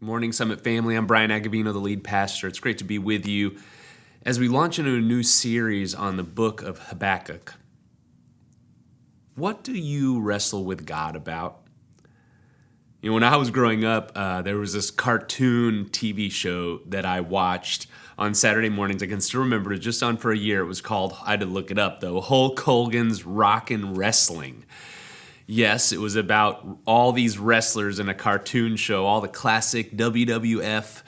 Morning Summit family. I'm Brian Agavino, the lead pastor. It's great to be with you as we launch into a new series on the book of Habakkuk. What do you wrestle with God about? You know, when I was growing up, there was this cartoon TV show that I watched on Saturday mornings. I can still remember it, just on for a year. It was called, I had to look it up though, Hulk Hogan's Rockin' Wrestling. Yes, it was about all these wrestlers in a cartoon show, all the classic WWF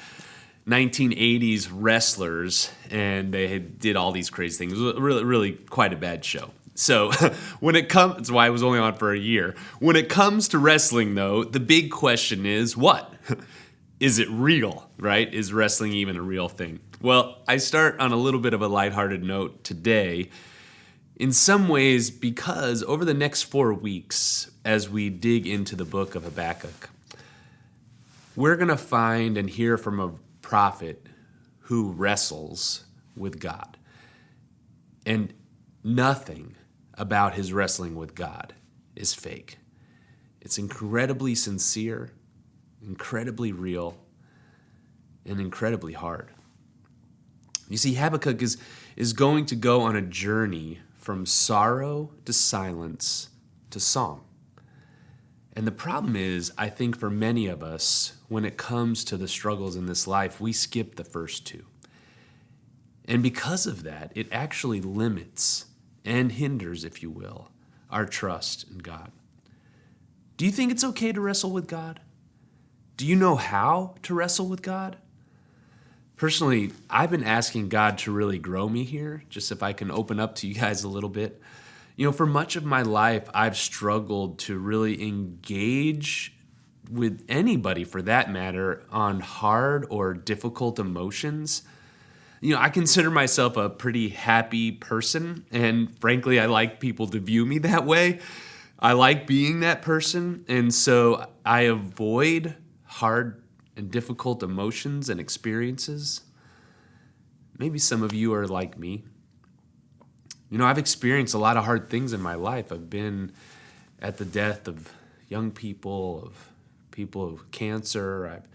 1980s wrestlers, and they did all these crazy things. It was really quite a bad show. So when it comes, that's why it was only on for a year. When it comes to wrestling, though, the big question is what? Is it real, right? Is wrestling even a real thing? Well, I start on a little bit of a lighthearted note today. In some ways, because over the next 4 weeks, as we dig into the book of Habakkuk, we're going to find and hear from a prophet who wrestles with God. And nothing about his wrestling with God is fake. It's incredibly sincere, incredibly real, and incredibly hard. You see, Habakkuk is going to go on a journey from sorrow to silence to song. And the problem is, I think for many of us, when it comes to the struggles in this life, we skip the first two. And because of that, it actually limits and hinders, if you will, our trust in God. Do you think it's okay to wrestle with God? Do you know how to wrestle with God? Personally, I've been asking God to really grow me here, just if I can open up to you guys a little bit. You know, for much of my life, I've struggled to really engage with anybody, for that matter, on hard or difficult emotions. You know, I consider myself a pretty happy person, and frankly, I like people to view me that way. I like being that person, and so I avoid hard and difficult emotions and experiences. Maybe some of you are like me. You know, I've experienced a lot of hard things in my life. I've been at the death of young people, of people with cancer. I've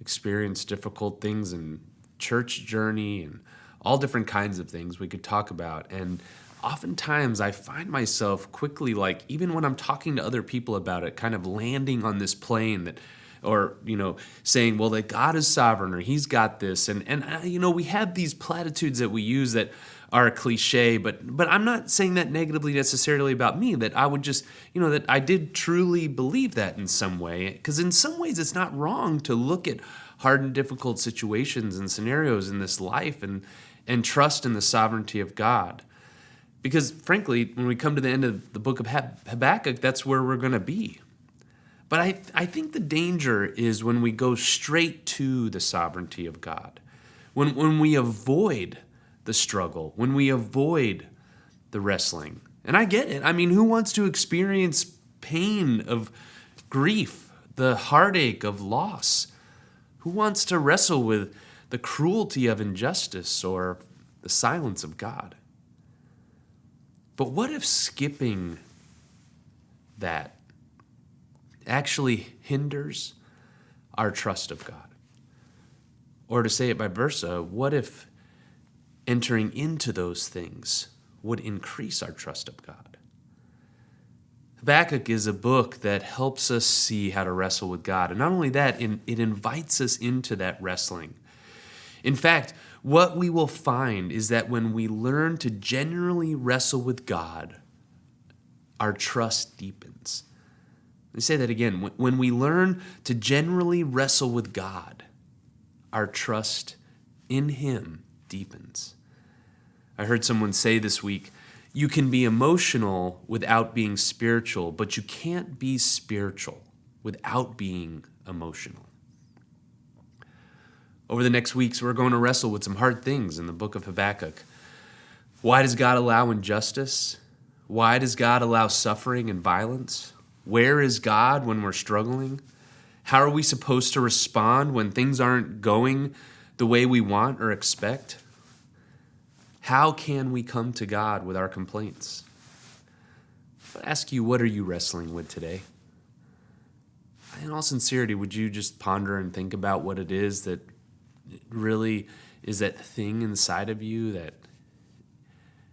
experienced difficult things in church journey and all different kinds of things we could talk about. And oftentimes I find myself quickly, like, even when I'm talking to other people about it, kind of landing on this plane that, or, you know, saying, well, that God is sovereign, or he's got this. And you know, we have these platitudes that we use that are a cliche, but I'm not saying that negatively necessarily about me, that I would just, you know, that I did truly believe that in some way. Because in some ways it's not wrong to look at hard and difficult situations and scenarios in this life and trust in the sovereignty of God. Because frankly, when we come to the end of the book of Habakkuk, that's where we're going to be. But I think the danger is when we go straight to the sovereignty of God, when we avoid the struggle, when we avoid the wrestling. And I get it. I mean, who wants to experience pain of grief, the heartache of loss? Who wants to wrestle with the cruelty of injustice or the silence of God? But what if skipping that actually hinders our trust of God? Or to say it by versa, what if entering into those things would increase our trust of God? Habakkuk is a book that helps us see how to wrestle with God. And not only that, it invites us into that wrestling. In fact, what we will find is that when we learn to genuinely wrestle with God, our trust deepens. Let me say that again. When we learn to genuinely wrestle with God, our trust in him deepens. I heard someone say this week, you can be emotional without being spiritual, but you can't be spiritual without being emotional. Over the next weeks, we're going to wrestle with some hard things in the book of Habakkuk. Why does God allow injustice? Why does God allow suffering and violence? Where is God when we're struggling? How are we supposed to respond when things aren't going the way we want or expect? How can we come to God with our complaints? I ask you, what are you wrestling with today? in all sincerity, would you just ponder and think about what it is that really is that thing inside of you that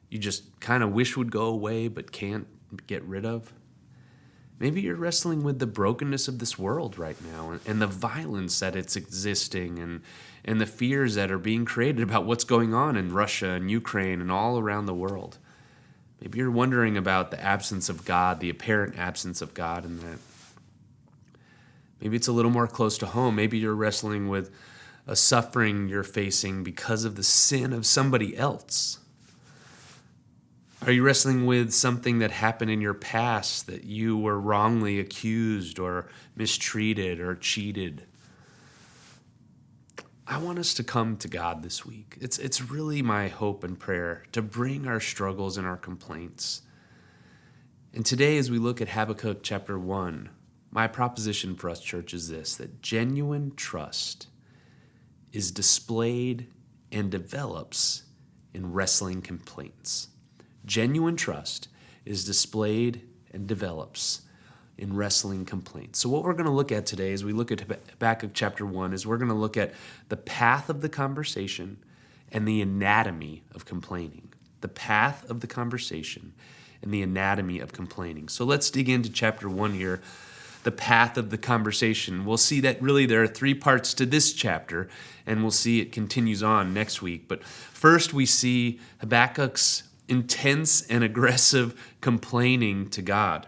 you just kind of wish would go away but can't get rid of? Maybe you're wrestling with the brokenness of this world right now and the violence that it's existing and the fears that are being created about what's going on in Russia and Ukraine and all around the world. Maybe you're wondering about the absence of God, the apparent absence of God in that. Maybe it's a little more close to home. Maybe you're wrestling with a suffering you're facing because of the sin of somebody else. Are you wrestling with something that happened in your past that you were wrongly accused or mistreated or cheated? I want us to come to God this week. It's really my hope and prayer to bring our struggles and our complaints. And today, as we look at Habakkuk chapter 1, my proposition for us, church, is this, that genuine trust is displayed and develops in wrestling complaints. Genuine trust is displayed and develops in wrestling complaints. So what we're going to look at today as we look at Habakkuk chapter 1 is we're going to look at the path of the conversation and the anatomy of complaining. The path of the conversation and the anatomy of complaining. So let's dig into chapter 1 here, the path of the conversation. We'll see that really there are 3 parts to this chapter, and we'll see it continues on next week. But first we see Habakkuk's intense and aggressive complaining to God.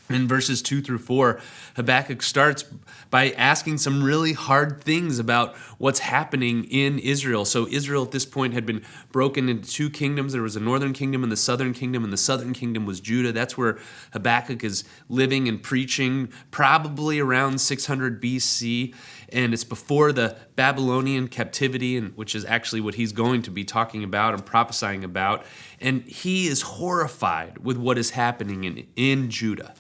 In verses 2 through 4, Habakkuk starts by asking some really hard things about what's happening in Israel. So Israel at this point had been broken into 2 kingdoms. There was a northern kingdom and the southern kingdom was Judah. That's where Habakkuk is living and preaching, probably around 600 BC. And it's before the Babylonian captivity, which is actually what he's going to be talking about and prophesying about. And he is horrified with what is happening in Judah.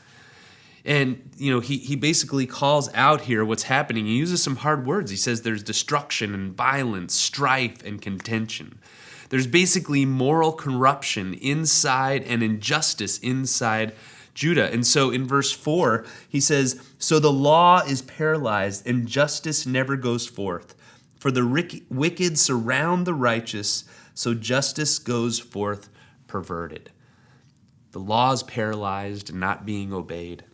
And, he basically calls out here what's happening. He uses some hard words. He says there's destruction and violence, strife and contention. There's basically moral corruption inside and injustice inside Judah. And so in verse 4, he says, "So the law is paralyzed and justice never goes forth. For the wicked surround the righteous, so justice goes forth perverted." The law is paralyzed and not being obeyed.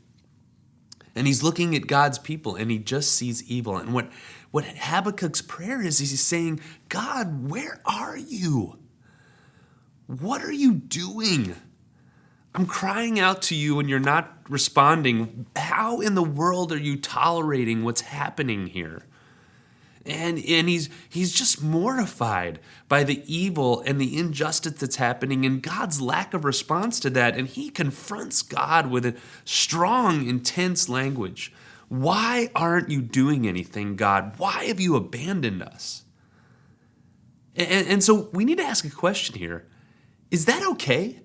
And he's looking at God's people and he just sees evil. And what Habakkuk's prayer is he's saying, God, where are you? What are you doing? I'm crying out to you and you're not responding. How in the world are you tolerating what's happening here? And he's just mortified by the evil and the injustice that's happening and God's lack of response to that. And he confronts God with a strong, intense language. Why aren't you doing anything, God? Why have you abandoned us? And so we need to ask a question here. Is that okay?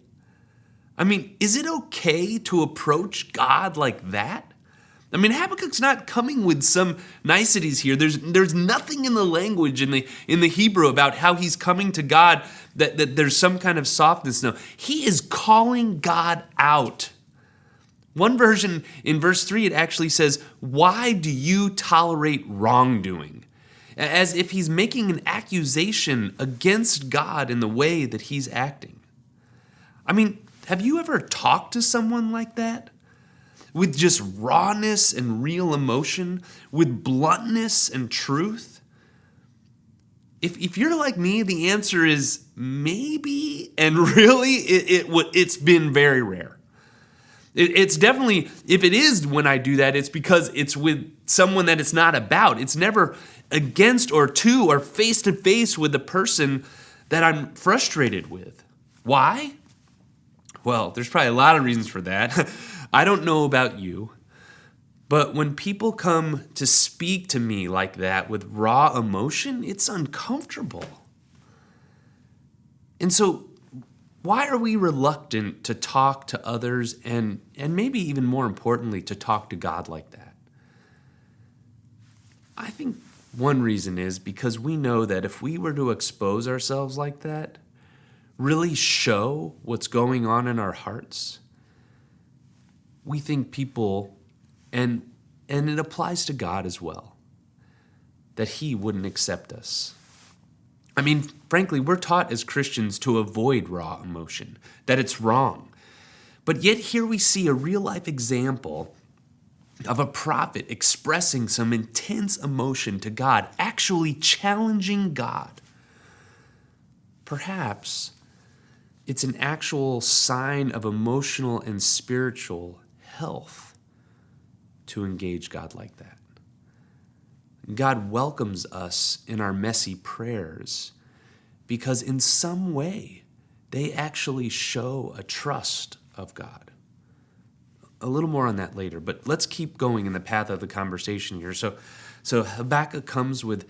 I mean, is it okay to approach God like that? I mean, Habakkuk's not coming with some niceties here. There's nothing in the language in the Hebrew about how he's coming to God that there's some kind of softness. No, he is calling God out. One version in verse 3, it actually says, "Why do you tolerate wrongdoing?" As if he's making an accusation against God in the way that he's acting. I mean, have you ever talked to someone like that? With just rawness and real emotion, with bluntness and truth? If you're like me, the answer is maybe, and really, it's been very rare. It's definitely, if it is when I do that, it's because it's with someone that it's not about. It's never against or to or face to face with the person that I'm frustrated with. Why? Well, there's probably a lot of reasons for that. I don't know about you, but when people come to speak to me like that with raw emotion, it's uncomfortable. And so why are we reluctant to talk to others and maybe even more importantly, to talk to God like that? I think one reason is because we know that if we were to expose ourselves like that, really show what's going on in our hearts, we think people, and And it applies to God as well, that he wouldn't accept us. I mean, frankly, we're taught as Christians to avoid raw emotion, that it's wrong. But yet here we see a real-life example of a prophet expressing some intense emotion to God, actually challenging God. Perhaps it's an actual sign of emotional and spiritual health to engage God like that. God welcomes us in our messy prayers because in some way they actually show a trust of God. A little more on that later, but let's keep going in the path of the conversation here. So Habakkuk comes with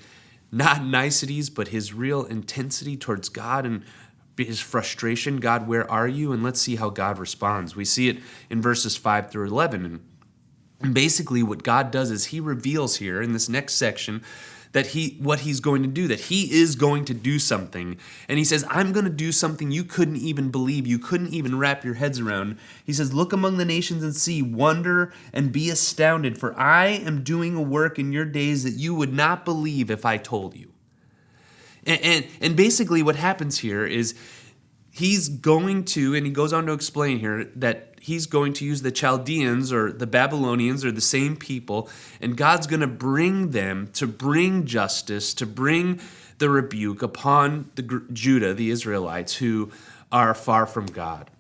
not niceties, but his real intensity towards God and his frustration. God, where are you? And let's see how God responds. We see it in verses 5 through 11. And basically what God does is he reveals here in this next section that what he's going to do, that he is going to do something. And he says, I'm going to do something you couldn't even believe, you couldn't even wrap your heads around. He says, look among the nations and see, wonder and be astounded, for I am doing a work in your days that you would not believe if I told you. And basically what happens here is he's going to, and he goes on to explain here, that he's going to use the Chaldeans or the Babylonians or the same people, and God's going to bring them to bring justice, to bring the rebuke upon Judah, the Israelites, who are far from God.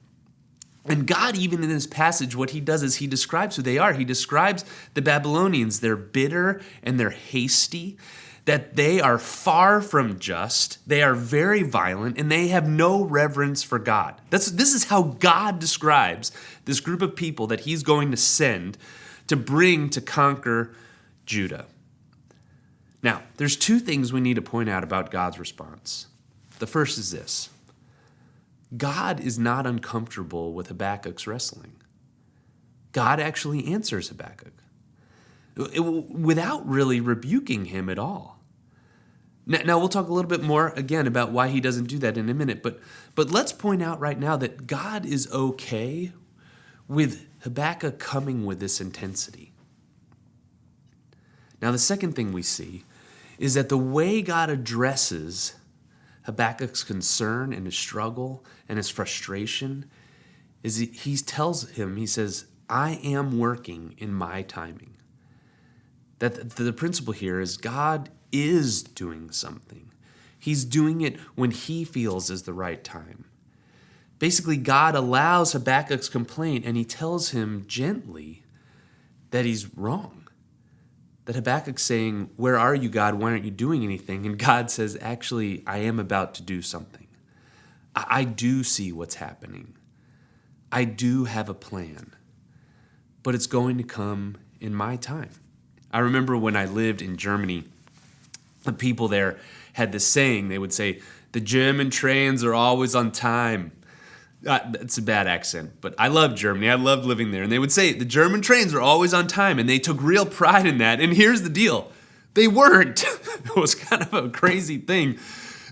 And God, even in this passage, what he does is he describes who they are. He describes the Babylonians. They're bitter and they're hasty, that they are far from just, they are very violent, and they have no reverence for God. This is how God describes this group of people that he's going to send to bring to conquer Judah. Now, there's two things we need to point out about God's response. The first is this: God is not uncomfortable with Habakkuk's wrestling. God actually answers Habakkuk without really rebuking him at all. Now, we'll talk a little bit more, again, about why he doesn't do that in a minute, but let's point out right now that God is okay with Habakkuk coming with this intensity. Now, the second thing we see is that the way God addresses Habakkuk's concern and his struggle and his frustration is he tells him, he says, I am working in my timing. That the principle here is God is doing something. He's doing it when he feels is the right time. Basically, God allows Habakkuk's complaint and he tells him gently that he's wrong. That Habakkuk's saying, where are you, God? Why aren't you doing anything? And God says, actually, I am about to do something. I do see what's happening. I do have a plan, but it's going to come in my time. I remember when I lived in Germany, the people there had this saying. They would say, the German trains are always on time. It's a bad accent, but I love Germany. I loved living there. And they would say, the German trains are always on time. And they took real pride in that. And here's the deal. They weren't. It was kind of a crazy thing.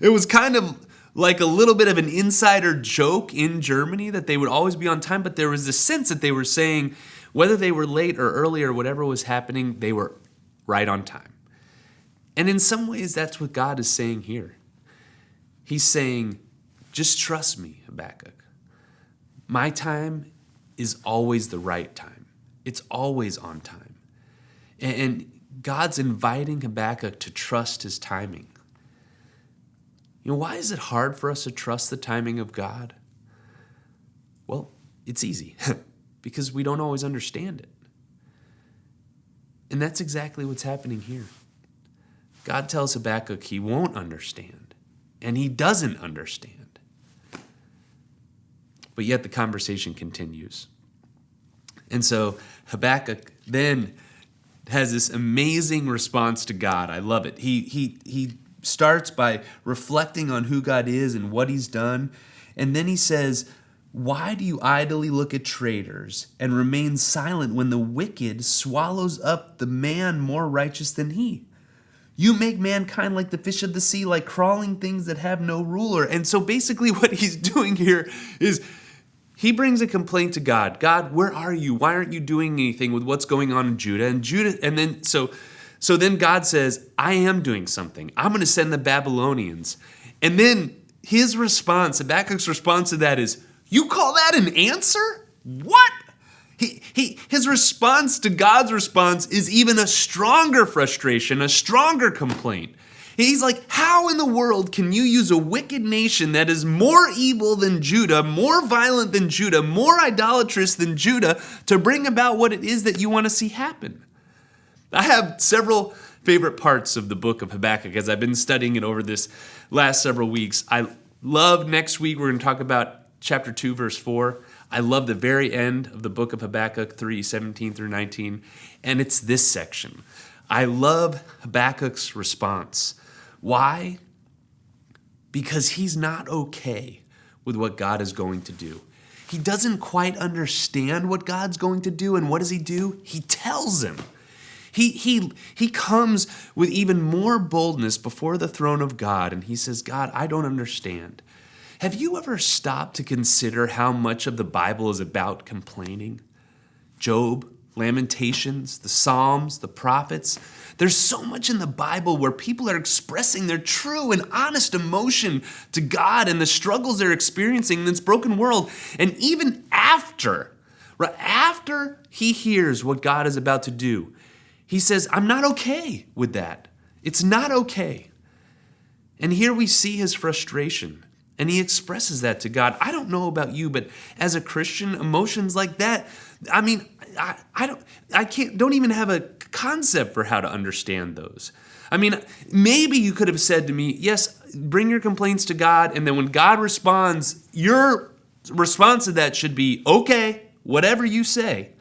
It was kind of like a little bit of an insider joke in Germany that they would always be on time. But there was this sense that they were saying, whether they were late or early or whatever was happening, they were right on time. And in some ways, that's what God is saying here. He's saying, just trust me, Habakkuk. My time is always the right time. It's always on time. And God's inviting Habakkuk to trust his timing. You know, why is it hard for us to trust the timing of God? Well, it's easy. Because we don't always understand it. And that's exactly what's happening here. God tells Habakkuk he won't understand, and he doesn't understand. But yet the conversation continues. And so Habakkuk then has this amazing response to God. I love it. He starts by reflecting on who God is and what he's done, and then he says, why do you idly look at traitors and remain silent when the wicked swallows up the man more righteous than he? You make mankind like the fish of the sea, like crawling things that have no ruler. And so basically what he's doing here is He brings a complaint to God. God, where are you? Why aren't you doing anything with what's going on in Judah? And then then God says, I am doing something. I'm going to send the Babylonians. And then his response, Habakkuk's response to that is, you call that an answer? What? His response to God's response is even a stronger frustration, a stronger complaint. He's like, how in the world can you use a wicked nation that is more evil than Judah, more violent than Judah, more idolatrous than Judah to bring about what it is that you want to see happen? I have several favorite parts of the book of Habakkuk as I've been studying it over this last several weeks. I love next week, we're going to talk about chapter 2, verse 4. I love the very end of the book of Habakkuk 3, 17 through 19. And it's this section. I love Habakkuk's response. Why? Because he's not okay with what God is going to do. He doesn't quite understand what God's going to do. And what does he do? He tells him. He comes with even more boldness before the throne of God. And he says, God, I don't understand. Have you ever stopped to consider how much of the Bible is about complaining? Job, Lamentations, the Psalms, the prophets. There's so much in the Bible where people are expressing their true and honest emotion to God and the struggles they're experiencing in this broken world. And even after he hears what God is about to do, he says, I'm not okay with that. It's not okay. And here we see his frustration. And he expresses that to God. I don't know about you, but as a Christian, emotions like that, I mean, don't even have a concept for how to understand those. I mean, maybe you could have said to me, yes, bring your complaints to God. And then when God responds, your response to that should be, okay, whatever you say.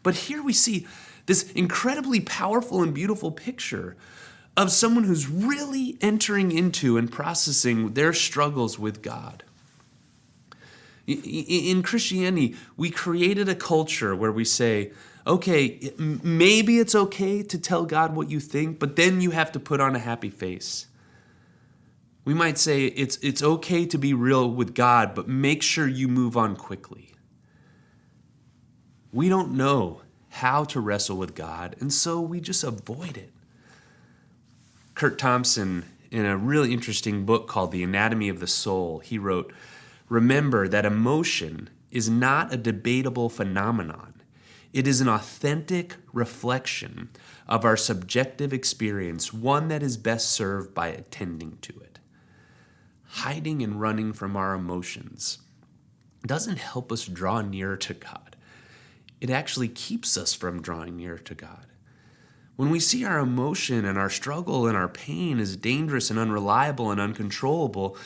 But here we see this incredibly powerful and beautiful picture of someone who's really entering into and processing their struggles with God. In Christianity, we created a culture where we say, okay, maybe it's okay to tell God what you think, but then you have to put on a happy face. We might say it's okay to be real with God, but make sure you move on quickly. We don't know how to wrestle with God, and so we just avoid it. Kurt Thompson, in a really interesting book called The Anatomy of the Soul, he wrote, remember that emotion is not a debatable phenomenon. It is an authentic reflection of our subjective experience, one that is best served by attending to it. Hiding and running from our emotions doesn't help us draw nearer to God. It actually keeps us from drawing nearer to God. When we see our emotion and our struggle and our pain as dangerous and unreliable and uncontrollable,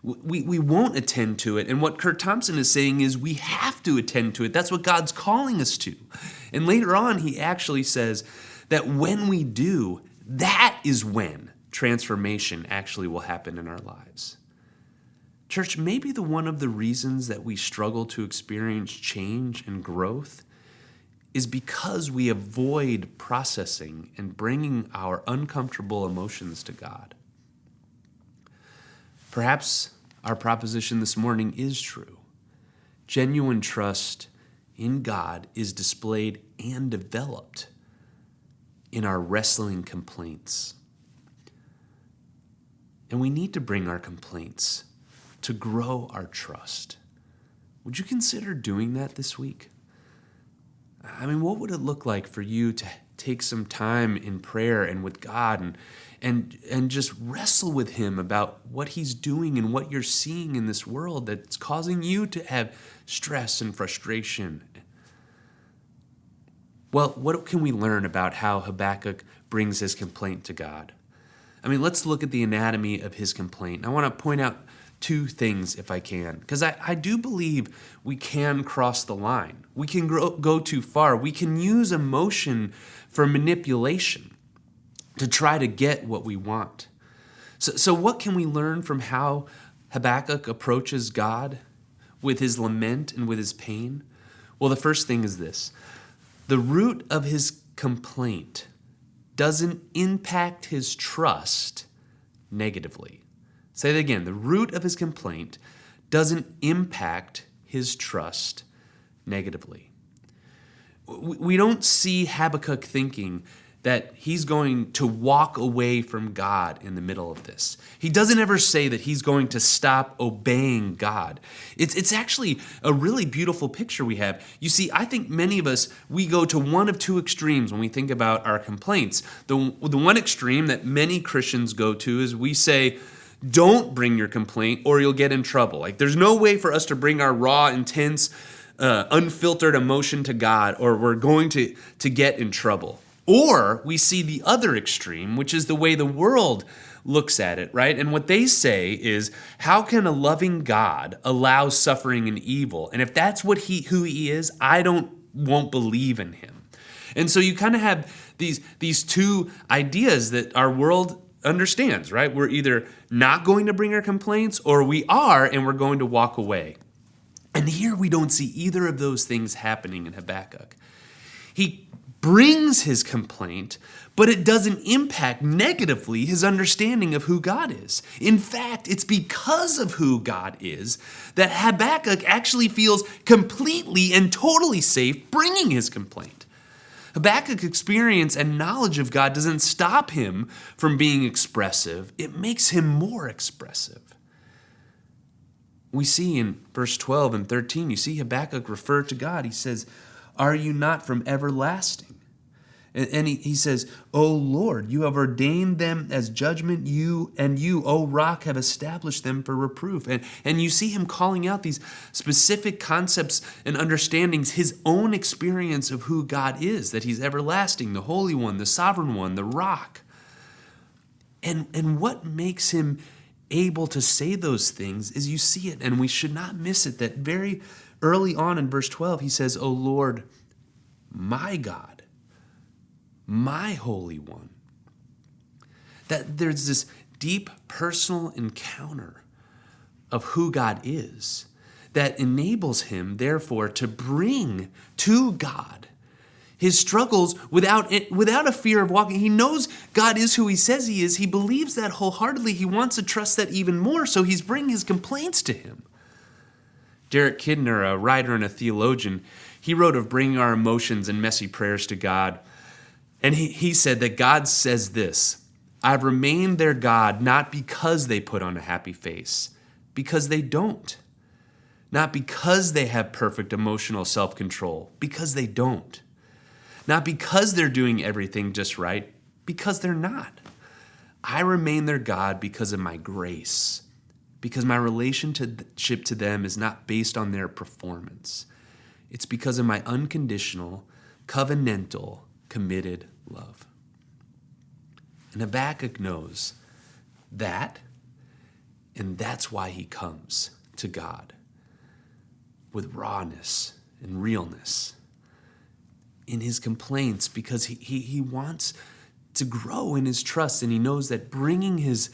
we won't attend to it. And what Kurt Thompson is saying is we have to attend to it. That's what God's calling us to. And later on, he actually says that when we do, that is when transformation actually will happen in our lives. Church, maybe one of the reasons that we struggle to experience change and growth is because we avoid processing and bringing our uncomfortable emotions to God. Perhaps our proposition this morning is true. Genuine trust in God is displayed and developed in our wrestling complaints. And we need to bring our complaints to grow our trust. Would you consider doing that this week? I mean, what would it look like for you to take some time in prayer and with God and just wrestle with him about what he's doing and what you're seeing in this world that's causing you to have stress and frustration? Well, what can we learn about how Habakkuk brings his complaint to God? I mean, let's look at the anatomy of his complaint. I want to point out two things if I can, because I do believe we can cross the line. We can go too far. We can use emotion for manipulation to try to get what we want. So what can we learn from how Habakkuk approaches God with his lament and with his pain? Well, the first thing is this. The root of his complaint doesn't impact his trust negatively. Say that again. The root of his complaint doesn't impact his trust negatively. We don't see Habakkuk thinking that he's going to walk away from God in the middle of this. He doesn't ever say that he's going to stop obeying God. It's actually a really beautiful picture we have. You see, I think many of us, we go to one of two extremes when we think about our complaints. The one extreme that many Christians go to is we say, don't bring your complaint or you'll get in trouble. Like, there's no way for us to bring our raw, intense, unfiltered emotion to God, or we're going to get in trouble. Or we see the other extreme, which is the way the world looks at it, right? And what they say is, how can a loving God allow suffering and evil? And if that's who he is, I won't believe in him. And so you kind of have these two ideas that our world understands, right? We're either not going to bring our complaints, or we are, and we're going to walk away. And here we don't see either of those things happening in Habakkuk. He brings his complaint, but it doesn't impact negatively his understanding of who God is. In fact, it's because of who God is that Habakkuk actually feels completely and totally safe bringing his complaint. Habakkuk's experience and knowledge of God doesn't stop him from being expressive. It makes him more expressive. We see in verse 12 and 13, you see Habakkuk refer to God. He says, "Are you not from everlasting?" And he says, "O Lord, you have ordained them as judgment. You, O rock, have established them for reproof." And you see him calling out these specific concepts and understandings, his own experience of who God is, that he's everlasting, the Holy One, the Sovereign One, the rock. And what makes him able to say those things is you see it, and we should not miss it, that very early on in verse 12, he says, "O Lord, my God, my Holy One." That there's this deep personal encounter of who God is that enables him, therefore, to bring to God his struggles without a fear of walking. He knows God is who he says he is. He believes that wholeheartedly. He wants to trust that even more, so he's bringing his complaints to him. Derek Kidner, a writer and a theologian, he wrote of bringing our emotions and messy prayers to God. And he said that God says this, "I've remained their God not because they put on a happy face, because they don't. Not because they have perfect emotional self-control, because they don't. Not because they're doing everything just right, because they're not. I remain their God because of my grace, because my relationship to them is not based on their performance. It's because of my unconditional, covenantal, committed love." And Habakkuk knows that, and that's why he comes to God with rawness and realness in his complaints, because he wants to grow in his trust, and he knows that bringing his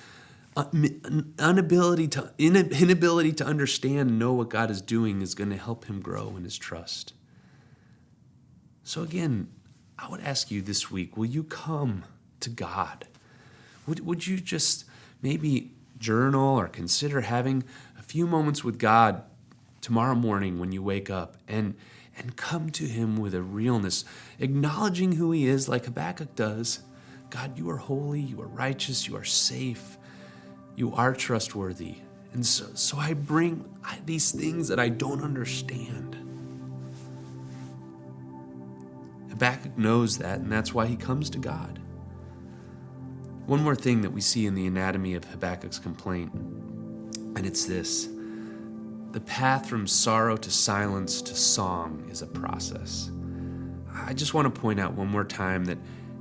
inability to understand and know what God is doing is going to help him grow in his trust. So again, I would ask you this week, will you come to God? Would you just maybe journal or consider having a few moments with God tomorrow morning when you wake up and come to him with a realness, acknowledging who he is like Habakkuk does. God, you are holy, you are righteous, you are safe, you are trustworthy. And so I bring these things that I don't understand. Habakkuk knows that, and that's why he comes to God. One more thing that we see in the anatomy of Habakkuk's complaint, and it's this. The path from sorrow to silence to song is a process. I just want to point out one more time that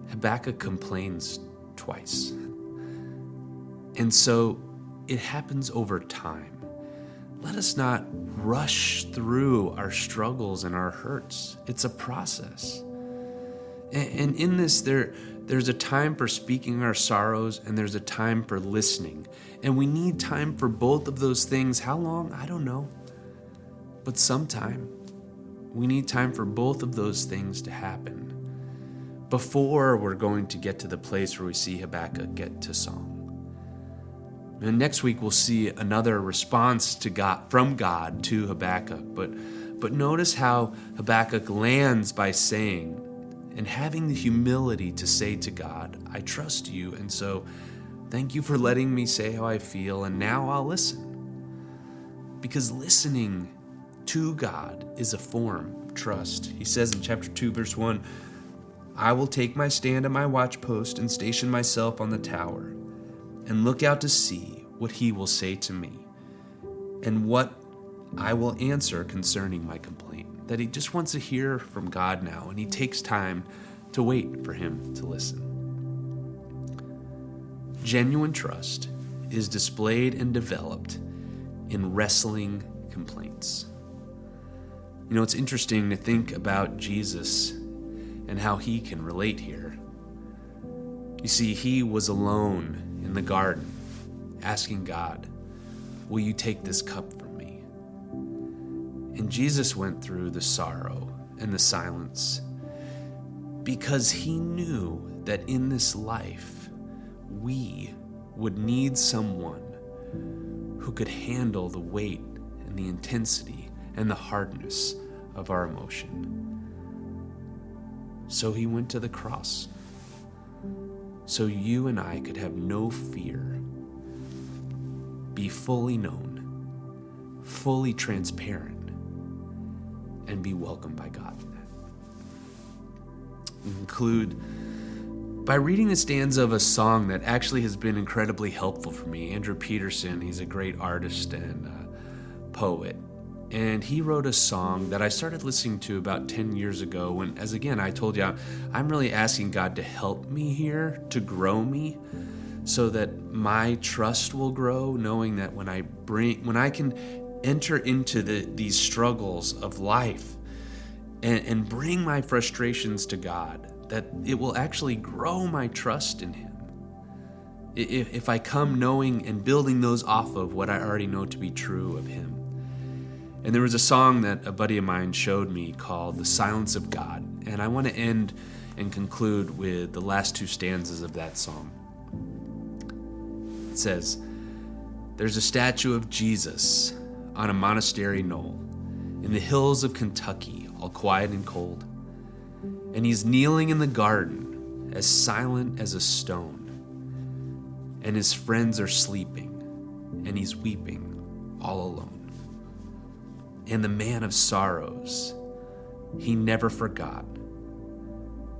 Habakkuk complains twice. And so it happens over time. Let us not rush through our struggles and our hurts. It's a process. And in this, there's a time for speaking our sorrows, and there's a time for listening. And we need time for both of those things. How long? I don't know. But sometime. We need time for both of those things to happen before we're going to get to the place where we see Habakkuk get to song. And next week we'll see another response to God from God to Habakkuk. But notice how Habakkuk lands by saying and having the humility to say to God, I trust you, and so thank you for letting me say how I feel, and now I'll listen. Because listening to God is a form of trust. He says in chapter 2, verse 1, I will take my stand at my watchpost and station myself on the tower and look out to see what he will say to me and what I will answer concerning my complaint. That he just wants to hear from God now, and he takes time to wait for him to listen. Genuine trust is displayed and developed in wrestling complaints. You know, it's interesting to think about Jesus and how he can relate here. You see, he was alone in the garden, asking God, will you take this cup from me? And Jesus went through the sorrow and the silence because he knew that in this life, we would need someone who could handle the weight and the intensity and the hardness of our emotion. So he went to the cross, so you and I could have no fear, be fully known, fully transparent, and be welcomed by God. We conclude by reading the stanza of a song that actually has been incredibly helpful for me. Andrew Peterson, he's a great artist and poet. And he wrote a song that I started listening to about 10 years ago when, as again, I told you, I'm really asking God to help me here, to grow me, so that my trust will grow, knowing that when I can enter into these struggles of life and bring my frustrations to God, that it will actually grow my trust in him. If I come knowing and building those off of what I already know to be true of him. And there was a song that a buddy of mine showed me called The Silence of God. And I want to end and conclude with the last two stanzas of that song. It says, there's a statue of Jesus on a monastery knoll in the hills of Kentucky, all quiet and cold. And he's kneeling in the garden, as silent as a stone. And his friends are sleeping, and he's weeping all alone. And the man of sorrows, he never forgot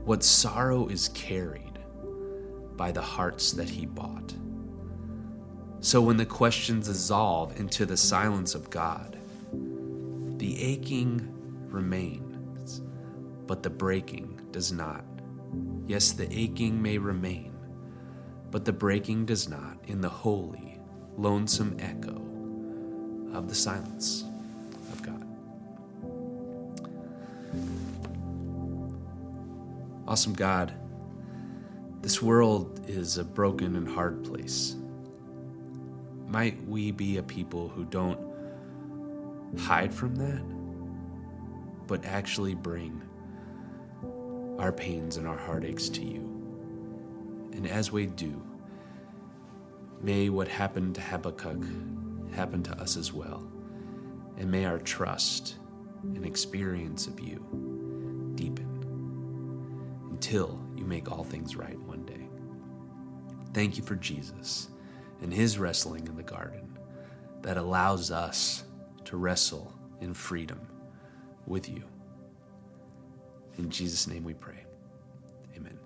what sorrow is carried by the hearts that he bought. So when the questions dissolve into the silence of God, the aching remains, but the breaking does not. Yes, the aching may remain, but the breaking does not in the holy, lonesome echo of the silence of God. Awesome God, this world is a broken and hard place. Might we be a people who don't hide from that, but actually bring our pains and our heartaches to you. And as we do, may what happened to Habakkuk happen to us as well. And may our trust and experience of you deepen until you make all things right one day. Thank you for Jesus and his wrestling in the garden that allows us to wrestle in freedom with you. In Jesus' name we pray. Amen.